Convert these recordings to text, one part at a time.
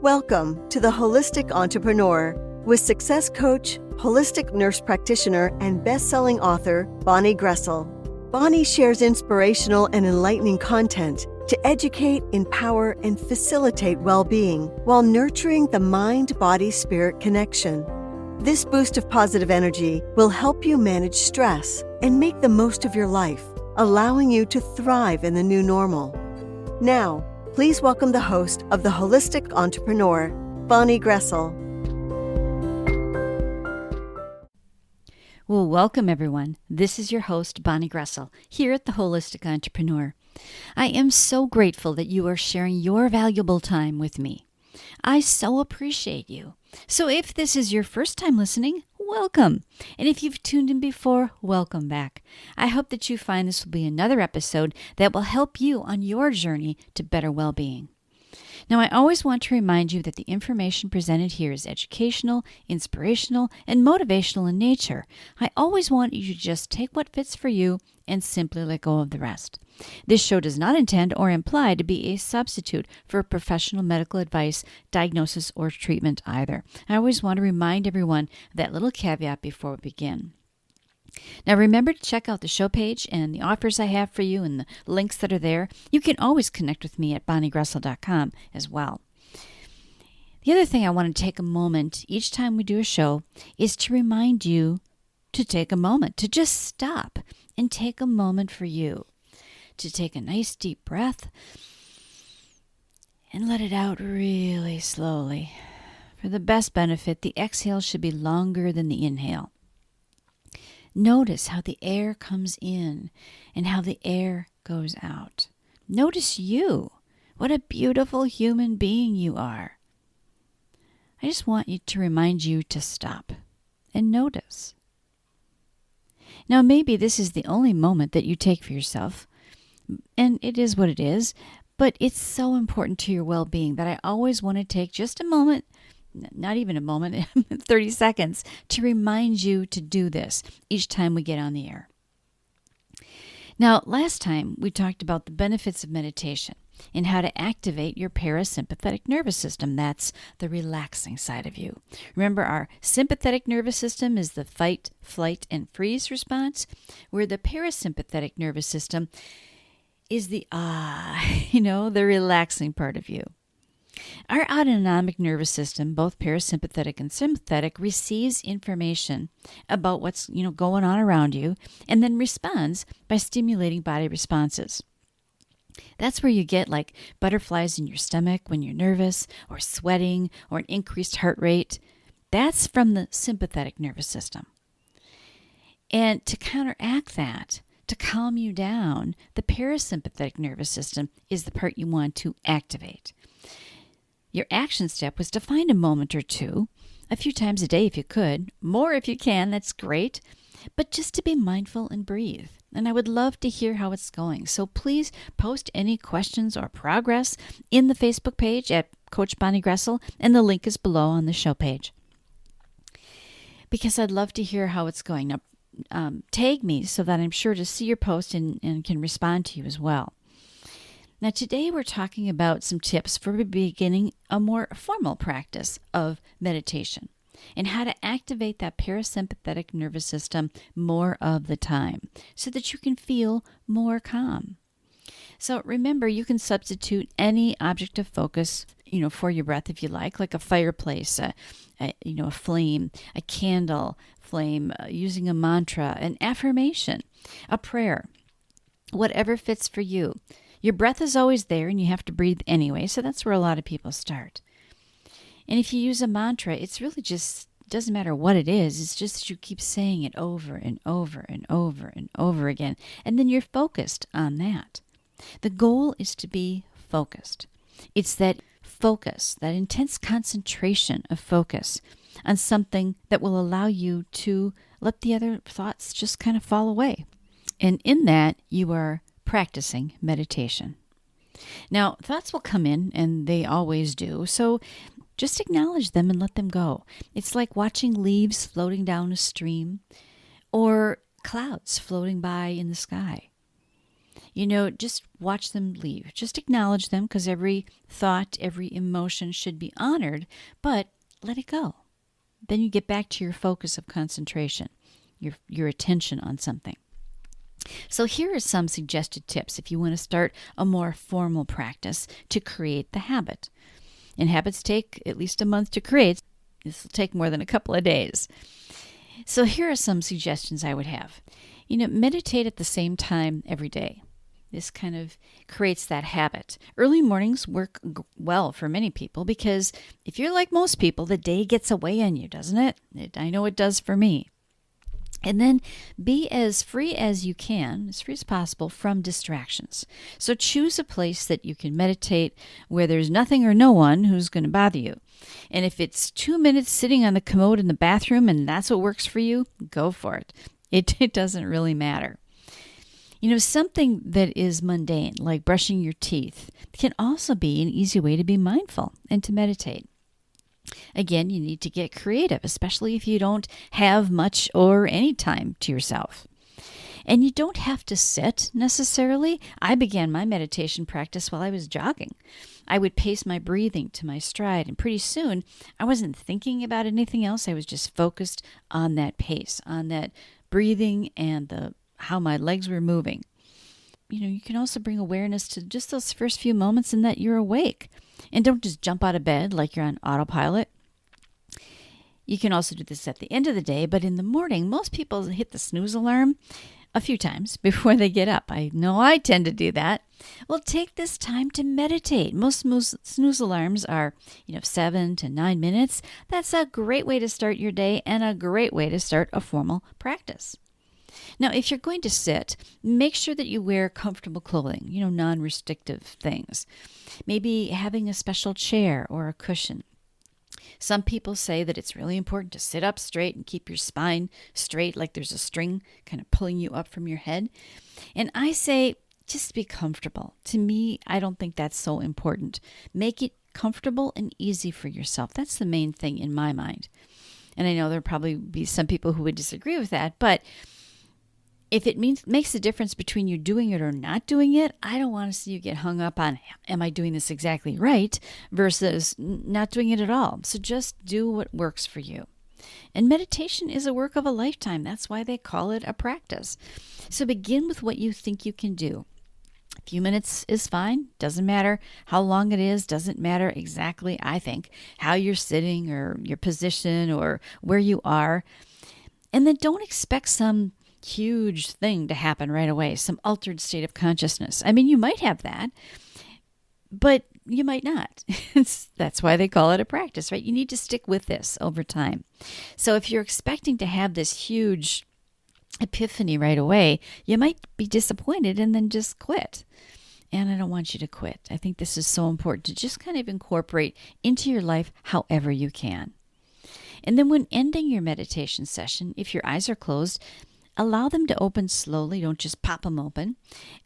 Welcome to The Holistic Entrepreneur with success coach, holistic nurse practitioner, and best-selling author, Bonnie Groessl. Bonnie shares inspirational and enlightening content to educate, empower, and facilitate well-being while nurturing the mind-body-spirit connection. This boost of positive energy will help you manage stress and make the most of your life, allowing you to thrive in the new normal. Now, please welcome the host of The Holistic Entrepreneur, Bonnie Groessl. Well, welcome everyone. This is your host, Bonnie Groessl, here at The Holistic Entrepreneur. I am so grateful that you are sharing your valuable time with me. I so appreciate you. So if this is your first time listening, welcome. And if you've tuned in before, welcome back. I hope that you find this will be another episode that will help you on your journey to better well-being. Now, I always want to remind you that the information presented here is educational, inspirational, and motivational in nature. I always want you to just take what fits for you and simply let go of the rest. This show does not intend or imply to be a substitute for professional medical advice, diagnosis, or treatment either. I always want to remind everyone that little caveat before we begin. Now remember to check out the show page and the offers I have for you and the links that are there. You can always connect with me at bonniegroessl.com as well. The other thing I want to take a moment each time we do a show is to remind you to take a moment, to just stop and take a moment for you, to take a nice deep breath and let it out really slowly. For the best benefit, the exhale should be longer than the inhale. Notice how the air comes in and how the air goes out. Notice you. What a beautiful human being you are. I just want you to remind you to stop and notice. Now, maybe this is the only moment that you take for yourself, and it is what it is, but it's so important to your well-being that I always want to take just a moment, not even a moment, 30 seconds, to remind you to do this each time we get on the air. Now, last time we talked about the benefits of meditation and how to activate your parasympathetic nervous system. That's the relaxing side of you. Remember, our sympathetic nervous system is the fight, flight, and freeze response, where the parasympathetic nervous system is the the relaxing part of you. Our autonomic nervous system, both parasympathetic and sympathetic, receives information about what's going on around you and then responds by stimulating body responses. That's where you get like butterflies in your stomach when you're nervous, or sweating, or an increased heart rate. That's from the sympathetic nervous system. And to counteract that, to calm you down, the parasympathetic nervous system is the part you want to activate. Your action step was to find a moment or two, a few times a day if you could, more if you can, that's great, but just to be mindful and breathe. And I would love to hear how it's going. So please post any questions or progress in the Facebook page at Coach Bonnie Groessl, and the link is below on the show page. Because I'd love to hear how it's going. Now, tag me so that I'm sure to see your post and can respond to you as well. Now, today we're talking about some tips for beginning a more formal practice of meditation and how to activate that parasympathetic nervous system more of the time so that you can feel more calm. So remember, you can substitute any object of focus, for your breath if you like a fireplace, a flame, a candle flame, using a mantra, an affirmation, a prayer, whatever fits for you. Your breath is always there and you have to breathe anyway, so that's where a lot of people start. And if you use a mantra, it's really just, doesn't matter what it is, it's just that you keep saying it over and over and over and over again, and then you're focused on that. The goal is to be focused. It's that focus, that intense concentration of focus on something that will allow you to let the other thoughts just kind of fall away. And in that, you are practicing meditation. Now, thoughts will come in, and they always do, so just acknowledge them and let them go. It's like watching leaves floating down a stream or clouds floating by in the sky. Just watch them leave. Just acknowledge them, because every thought, every emotion should be honored, but let it go. Then you get back to your focus of concentration, your attention on something. So here are some suggested tips if you want to start a more formal practice to create the habit. And habits take at least a month to create. This will take more than a couple of days. So here are some suggestions I would have. Meditate at the same time every day. This kind of creates that habit. Early mornings work well for many people because if you're like most people, the day gets away on you, doesn't it? I know it does for me. And then be as free as you can, as free as possible, from distractions. So choose a place that you can meditate where there's nothing or no one who's going to bother you. And if it's 2 minutes sitting on the commode in the bathroom and that's what works for you, go for it. It doesn't really matter. Something that is mundane, like brushing your teeth, can also be an easy way to be mindful and to meditate. Again, you need to get creative, especially if you don't have much or any time to yourself. And you don't have to sit necessarily. I began my meditation practice while I was jogging. I would pace my breathing to my stride, and pretty soon I wasn't thinking about anything else. I was just focused on that pace, on that breathing and how my legs were moving. You can also bring awareness to just those first few moments and that you're awake. And don't just jump out of bed like you're on autopilot. You can also do this at the end of the day, but in the morning, most people hit the snooze alarm a few times before they get up. I know I tend to do that. Well, take this time to meditate. Most snooze alarms are, 7 to 9 minutes. That's a great way to start your day and a great way to start a formal practice. Now, if you're going to sit, make sure that you wear comfortable clothing, non-restrictive things. Maybe having a special chair or a cushion. Some people say that it's really important to sit up straight and keep your spine straight, like there's a string kind of pulling you up from your head. And I say, just be comfortable. To me, I don't think that's so important. Make it comfortable and easy for yourself. That's the main thing in my mind. And I know there'll probably be some people who would disagree with that, but if it makes a difference between you doing it or not doing it, I don't want to see you get hung up on, am I doing this exactly right, versus not doing it at all. So just do what works for you. And meditation is a work of a lifetime. That's why they call it a practice. So begin with what you think you can do. A few minutes is fine. Doesn't matter how long it is. Doesn't matter exactly, I think, how you're sitting or your position or where you are. And then don't expect some huge thing to happen right away, some altered state of consciousness. I mean, you might have that, but you might not. That's why they call it a practice, right? You need to stick with this over time. So if you're expecting to have this huge epiphany right away, you might be disappointed and then just quit. And I don't want you to quit. I think this is so important to just kind of incorporate into your life however you can. And then when ending your meditation session, if your eyes are closed, allow them to open slowly. Don't just pop them open.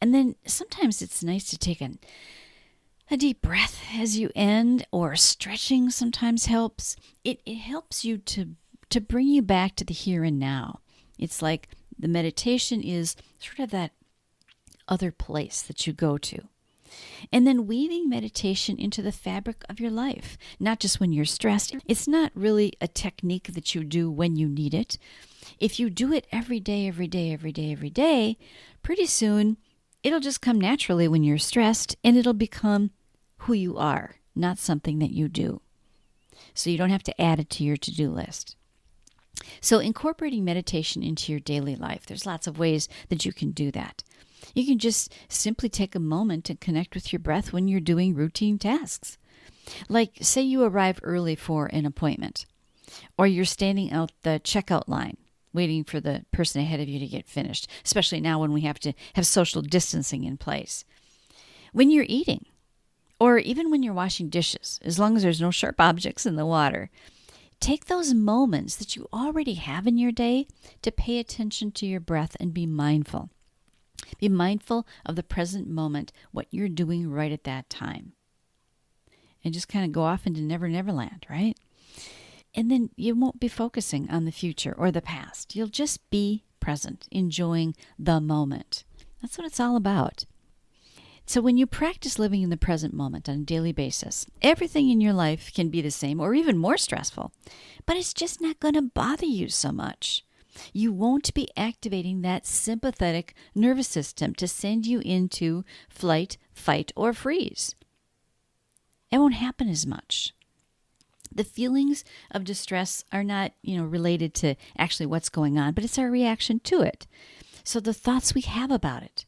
And then sometimes it's nice to take a deep breath as you end, or stretching sometimes helps. It helps you to bring you back to the here and now. It's like the meditation is sort of that other place that you go to. And then weaving meditation into the fabric of your life, not just when you're stressed. It's not really a technique that you do when you need it. If you do it every day, pretty soon it'll just come naturally when you're stressed, and it'll become who you are, not something that you do. So you don't have to add it to your to-do list. So incorporating meditation into your daily life, there's lots of ways that you can do that. You can just simply take a moment to connect with your breath when you're doing routine tasks. Like, say you arrive early for an appointment, or you're standing out the checkout line, waiting for the person ahead of you to get finished, especially now when we have to have social distancing in place. When you're eating, or even when you're washing dishes, as long as there's no sharp objects in the water, take those moments that you already have in your day to pay attention to your breath and be mindful. Be mindful of the present moment, what you're doing right at that time. And just kind of go off into Never Never Land, right? And then you won't be focusing on the future or the past. You'll just be present, enjoying the moment. That's what it's all about. So when you practice living in the present moment on a daily basis, everything in your life can be the same or even more stressful, but it's just not going to bother you so much. You won't be activating that sympathetic nervous system to send you into flight, fight, or freeze. It won't happen as much. The feelings of distress are not, related to actually what's going on, but it's our reaction to it. So the thoughts we have about it.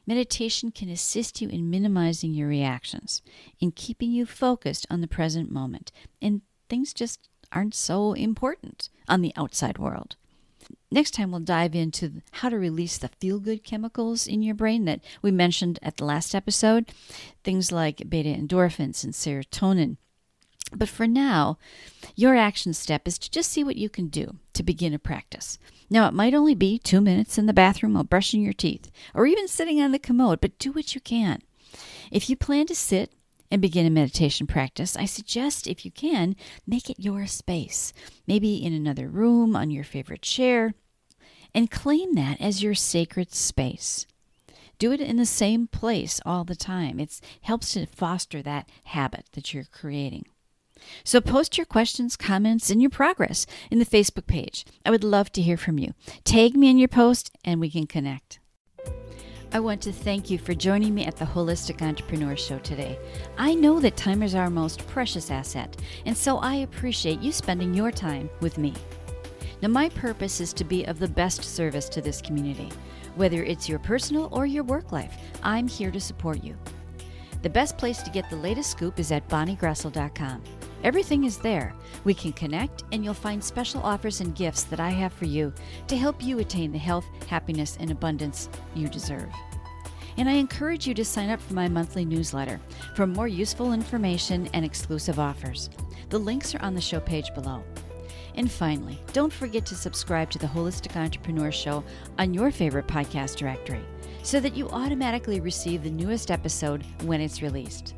Meditation can assist you in minimizing your reactions, in keeping you focused on the present moment, and things just aren't so important on the outside world. Next time, we'll dive into how to release the feel-good chemicals in your brain that we mentioned at the last episode, things like beta endorphins and serotonin. But for now, your action step is to just see what you can do to begin a practice. Now, it might only be 2 minutes in the bathroom while brushing your teeth, or even sitting on the commode, but do what you can. If you plan to sit and begin a meditation practice, I suggest, if you can, make it your space, maybe in another room, on your favorite chair, and claim that as your sacred space. Do it in the same place all the time. It helps to foster that habit that you're creating. So post your questions, comments, and your progress in the Facebook page. I would love to hear from you. Tag me in your post and we can connect. I want to thank you for joining me at the Holistic Entrepreneur Show today. I know that time is our most precious asset, and so I appreciate you spending your time with me. Now, my purpose is to be of the best service to this community. Whether it's your personal or your work life, I'm here to support you. The best place to get the latest scoop is at bonniegroessl.com. Everything is there. We can connect, and you'll find special offers and gifts that I have for you to help you attain the health, happiness, and abundance you deserve. And I encourage you to sign up for my monthly newsletter for more useful information and exclusive offers. The links are on the show page below. And finally, don't forget to subscribe to the Holistic Entrepreneur Show on your favorite podcast directory so that you automatically receive the newest episode when it's released.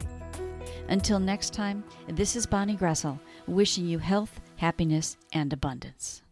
Until next time, this is Bonnie Groessl, wishing you health, happiness, and abundance.